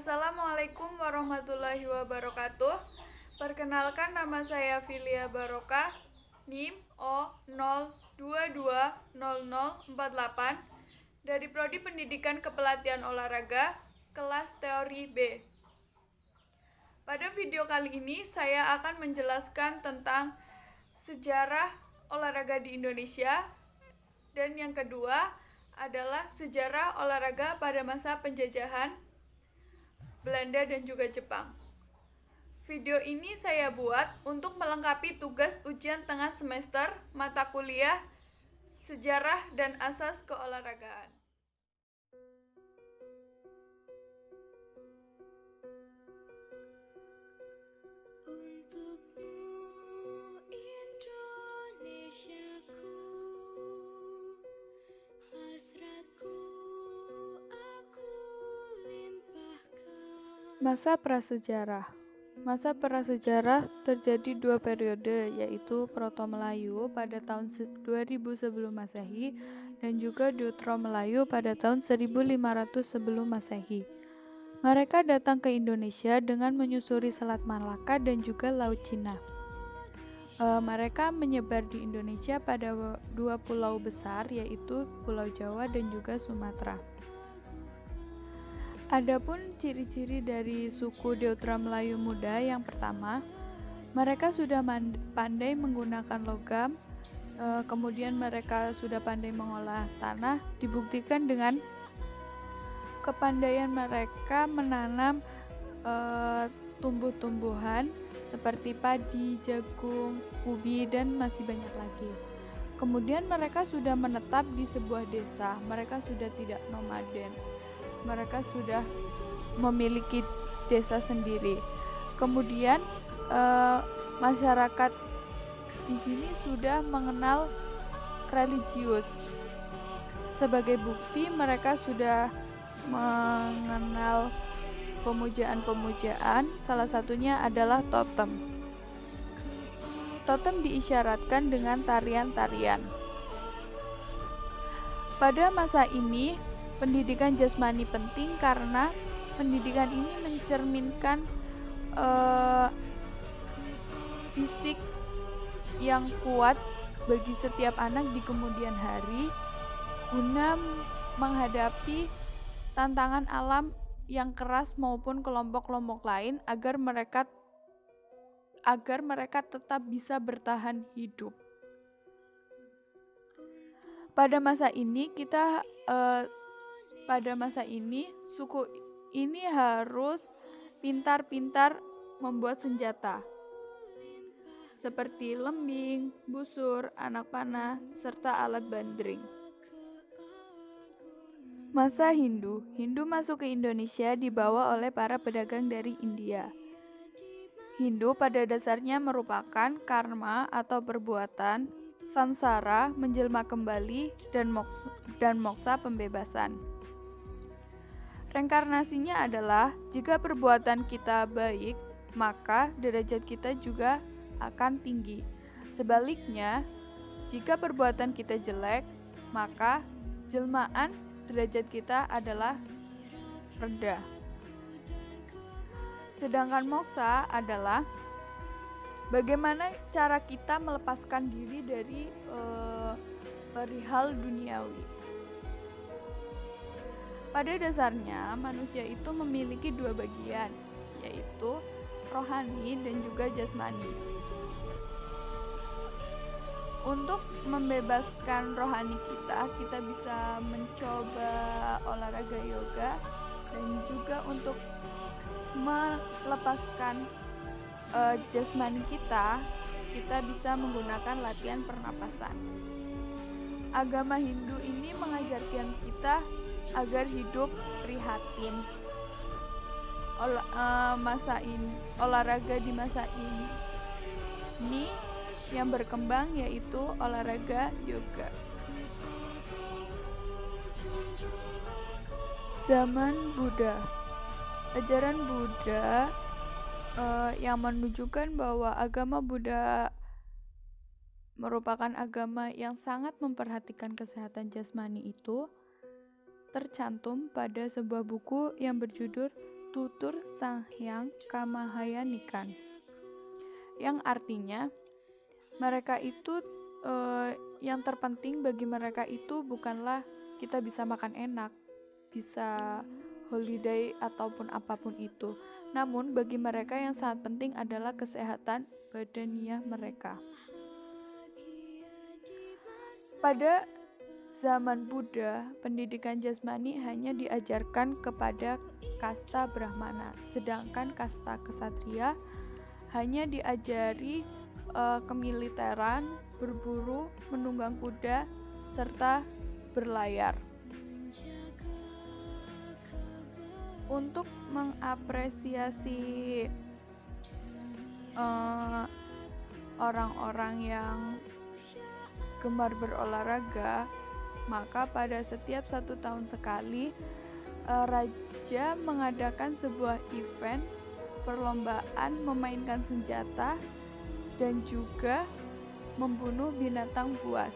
Assalamualaikum warahmatullahi wabarakatuh. Perkenalkan, nama saya Filia Barokah, NIM O0220048 dari Prodi Pendidikan Kepelatihan Olahraga, kelas teori B. Pada video kali ini saya akan menjelaskan tentang sejarah olahraga di Indonesia, dan yang kedua adalah sejarah olahraga pada masa penjajahan Belanda dan juga Jepang. Video ini saya buat untuk melengkapi tugas ujian tengah semester mata kuliah Sejarah dan Asas Keolahragaan. Masa prasejarah. Masa prasejarah terjadi dua periode, yaitu Proto Melayu pada tahun 2000 sebelum Masehi dan juga Deutero Melayu pada tahun 1500 sebelum Masehi. Mereka datang ke Indonesia dengan menyusuri Selat Malaka dan juga Laut Cina. Mereka menyebar di Indonesia pada dua pulau besar, yaitu Pulau Jawa dan juga Sumatera. Adapun ciri-ciri dari suku Deutero Melayu Muda, yang pertama, mereka sudah pandai menggunakan logam, kemudian mereka sudah pandai mengolah tanah, dibuktikan dengan kepandaian mereka menanam tumbuh-tumbuhan seperti padi, jagung, ubi, dan masih banyak lagi. Kemudian mereka sudah menetap di sebuah desa, mereka sudah tidak nomaden. Mereka sudah memiliki desa sendiri. Kemudian masyarakat di sini sudah mengenal religius. Sebagai bukti, mereka sudah mengenal pemujaan-pemujaan. Salah satunya adalah totem. Totem diisyaratkan dengan tarian-tarian. Pada masa ini, pendidikan jasmani penting karena pendidikan ini mencerminkan fisik yang kuat bagi setiap anak di kemudian hari guna menghadapi tantangan alam yang keras maupun kelompok-kelompok lain agar mereka tetap bisa bertahan hidup. Pada masa ini suku ini harus pintar-pintar membuat senjata seperti lembing, busur, anak panah, serta alat bandring. Masa Hindu masuk ke Indonesia dibawa oleh para pedagang dari India. Hindu pada dasarnya merupakan karma atau perbuatan, samsara menjelma kembali, dan moksa pembebasan. Reinkarnasinya adalah jika perbuatan kita baik, maka derajat kita juga akan tinggi. Sebaliknya, jika perbuatan kita jelek, maka jelmaan derajat kita adalah rendah. Sedangkan moksa adalah bagaimana cara kita melepaskan diri dari perihal duniawi. Pada dasarnya, manusia itu memiliki dua bagian, yaitu rohani dan juga jasmani. Untuk membebaskan rohani kita bisa mencoba olahraga yoga, dan juga untuk melepaskan jasmani kita bisa menggunakan latihan pernapasan. Agama Hindu ini mengajarkan kita agar hidup prihatin. Olahraga di masa ini yang berkembang yaitu olahraga yoga. Zaman Buddha. Ajaran Buddha yang menunjukkan bahwa agama Buddha merupakan agama yang sangat memperhatikan kesehatan jasmani itu tercantum pada sebuah buku yang berjudul Tutur Sanghyang Kamahayanikan, yang artinya mereka itu yang terpenting bagi mereka itu bukanlah kita bisa makan enak, bisa holiday ataupun apapun itu. Namun bagi mereka yang sangat penting adalah kesehatan badaniah mereka. Pada zaman Buddha, pendidikan jasmani hanya diajarkan kepada kasta Brahmana, sedangkan kasta kesatria hanya diajari kemiliteran, berburu, menunggang kuda, serta berlayar. Untuk mengapresiasi orang-orang yang gemar berolahraga, maka pada setiap 1 tahun sekali raja mengadakan sebuah event perlombaan memainkan senjata dan juga membunuh binatang buas.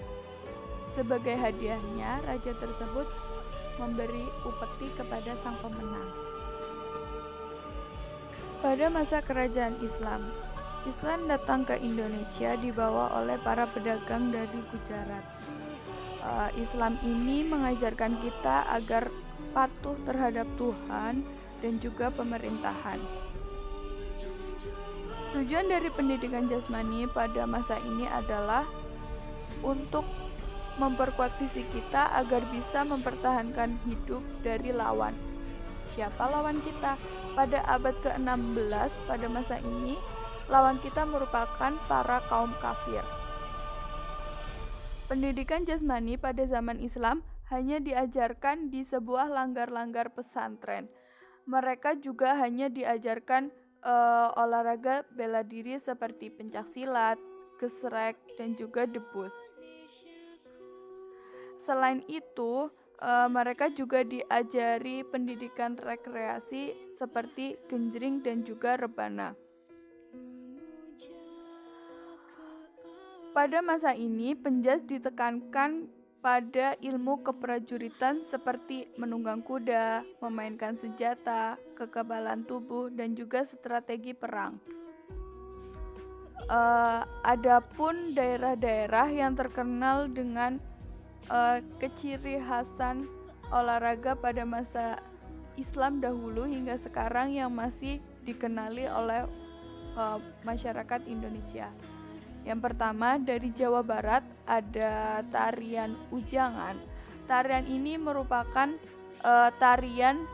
Sebagai hadiahnya, raja tersebut memberi upeti kepada sang pemenang. Pada masa kerajaan Islam, Islam datang ke Indonesia dibawa oleh para pedagang dari Gujarat. Islam ini mengajarkan kita agar patuh terhadap Tuhan dan juga pemerintahan. Tujuan dari pendidikan jasmani pada masa ini adalah untuk memperkuat fisik kita agar bisa mempertahankan hidup dari lawan. Siapa lawan kita? Pada abad ke-16 pada masa ini, lawan kita merupakan para kaum kafir. Pendidikan jasmani pada zaman Islam hanya diajarkan di sebuah langgar-langgar pesantren. Mereka juga hanya diajarkan olahraga bela diri seperti pencaksilat, gesrek, dan juga debus. Selain itu, mereka juga diajari pendidikan rekreasi seperti genjring dan juga rebana. Pada masa ini, penjas ditekankan pada ilmu keprajuritan seperti menunggang kuda, memainkan senjata, kekebalan tubuh, dan juga strategi perang. Adapun daerah-daerah yang terkenal dengan keciri khasan olahraga pada masa Islam dahulu hingga sekarang yang masih dikenali oleh masyarakat Indonesia. Yang pertama, dari Jawa Barat ada tarian ujangan. Tarian ini merupakan tarian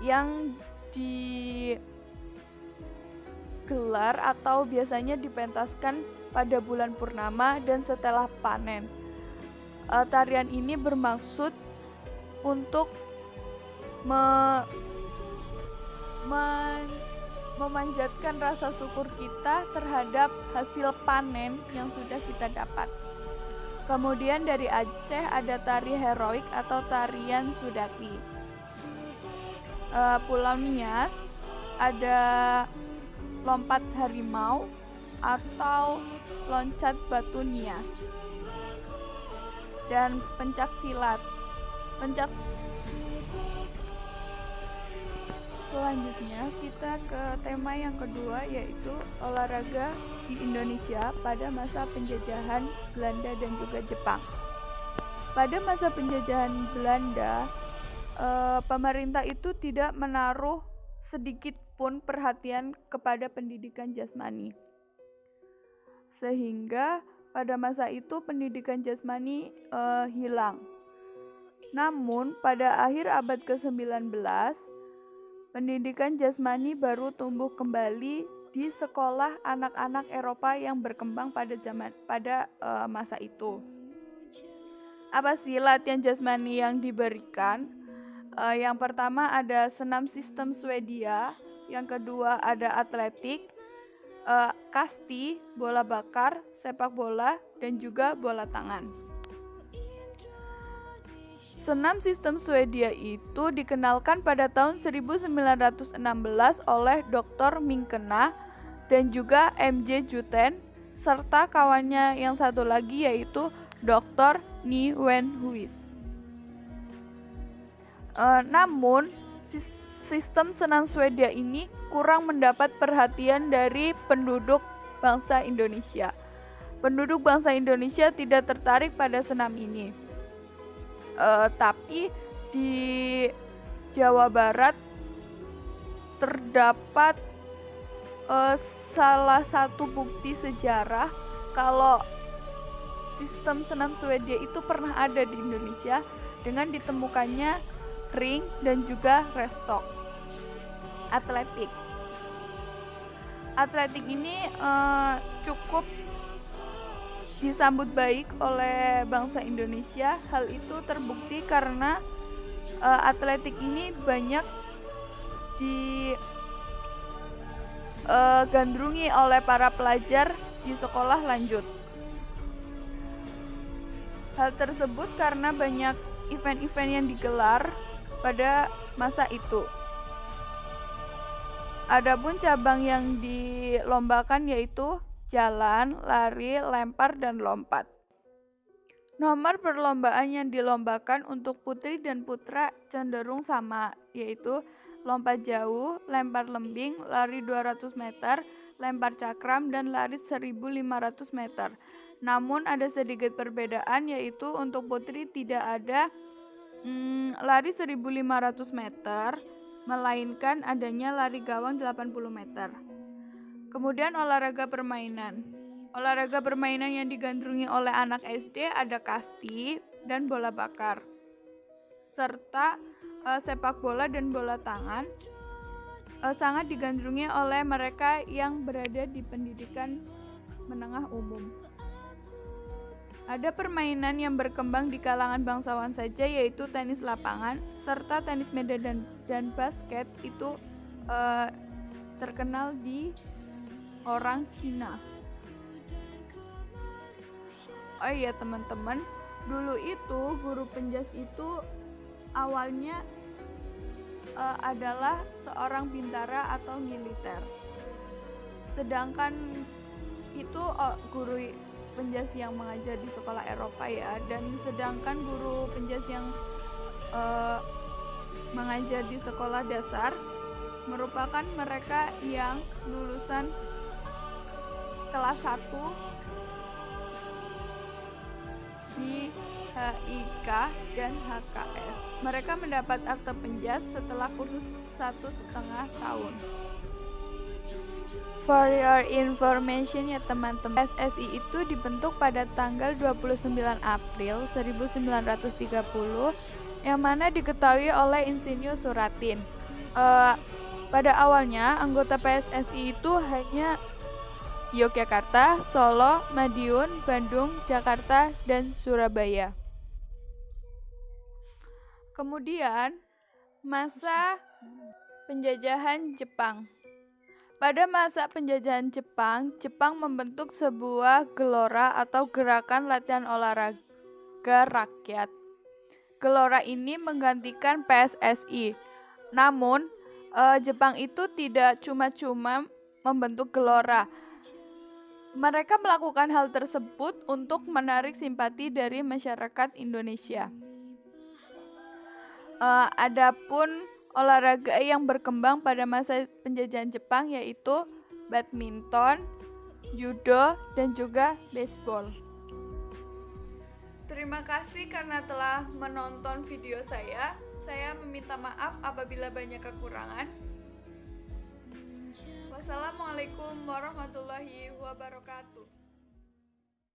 yang digelar atau biasanya dipentaskan pada bulan purnama dan setelah panen. Tarian ini bermaksud untuk memanjatkan rasa syukur kita terhadap hasil panen yang sudah kita dapat. Kemudian dari Aceh ada tari heroik atau tarian Sudati. Pulau Nias ada lompat harimau atau loncat batu Nias. Dan pencak silat. Selanjutnya kita ke tema yang kedua, yaitu olahraga di Indonesia pada masa penjajahan Belanda dan juga Jepang. Pada masa penjajahan Belanda, pemerintah itu tidak menaruh sedikit pun perhatian kepada pendidikan jasmani. Sehingga pada masa itu pendidikan jasmani hilang. Namun pada akhir abad ke-19, pendidikan jasmani baru tumbuh kembali di sekolah anak-anak Eropa yang berkembang pada masa itu. Apa sih latihan jasmani yang diberikan? Yang pertama ada senam sistem Swedia, yang kedua ada atletik, kasti, bola bakar, sepak bola, dan juga bola tangan. Senam sistem Swedia itu dikenalkan pada tahun 1916 oleh Dr. Minkena dan juga M.J. Juten serta kawannya yang satu lagi yaitu Dr. Ni Wen Huis. Namun sistem senam Swedia ini kurang mendapat perhatian dari penduduk bangsa Indonesia. Penduduk bangsa Indonesia tidak tertarik pada senam ini. Tapi di Jawa Barat terdapat salah satu bukti sejarah kalau sistem senam Swedia itu pernah ada di Indonesia dengan ditemukannya ring dan juga restok. Atletik ini cukup disambut baik oleh bangsa Indonesia. Hal itu terbukti karena atletik ini banyak digandrungi oleh para pelajar di sekolah lanjut. Hal tersebut karena banyak event-event yang digelar pada masa itu. Adapun cabang yang dilombakan yaitu jalan, lari, lempar, dan lompat. Nomor perlombaan yang dilombakan untuk putri dan putra cenderung sama, yaitu lompat jauh, lempar lembing, lari 200 meter, lempar cakram, dan lari 1500 meter. Namun ada sedikit perbedaan, yaitu untuk putri tidak ada lari 1500 meter, melainkan adanya lari gawang 80 meter. Kemudian olahraga permainan. Olahraga permainan yang digandrungi oleh anak SD ada kasti dan bola bakar, serta sepak bola dan bola tangan. Sangat digandrungi oleh mereka yang berada di pendidikan menengah umum. Ada permainan yang berkembang di kalangan bangsawan saja, yaitu tenis lapangan, serta tenis medan dan basket itu terkenal di orang Cina. Oh iya teman-teman, dulu itu guru penjas itu awalnya adalah seorang bintara atau militer. Sedangkan itu guru penjas yang mengajar di sekolah Eropa ya, dan sedangkan guru penjas yang mengajar di sekolah dasar merupakan mereka yang lulusan kelas 1 di HIK dan HKS. Mereka mendapat akte penjas setelah kursus 1,5 tahun. For your information ya teman-teman, PSSI itu dibentuk pada tanggal 29 April 1930 yang mana diketahui oleh Insinyur Suratin. Pada awalnya anggota PSSI itu hanya Yogyakarta, Solo, Madiun, Bandung, Jakarta, dan Surabaya. Kemudian masa penjajahan Jepang. Pada masa penjajahan Jepang, Jepang membentuk sebuah gelora atau gerakan latihan olahraga rakyat. Gelora ini menggantikan PSSI. Namun, Jepang itu tidak cuma-cuma membentuk gelora. Mereka melakukan hal tersebut untuk menarik simpati dari masyarakat Indonesia. Adapun olahraga yang berkembang pada masa penjajahan Jepang yaitu badminton, judo, dan juga baseball. Terima kasih karena telah menonton video saya. Saya meminta maaf apabila banyak kekurangan. Wassalamualaikum warahmatullahi wabarakatuh.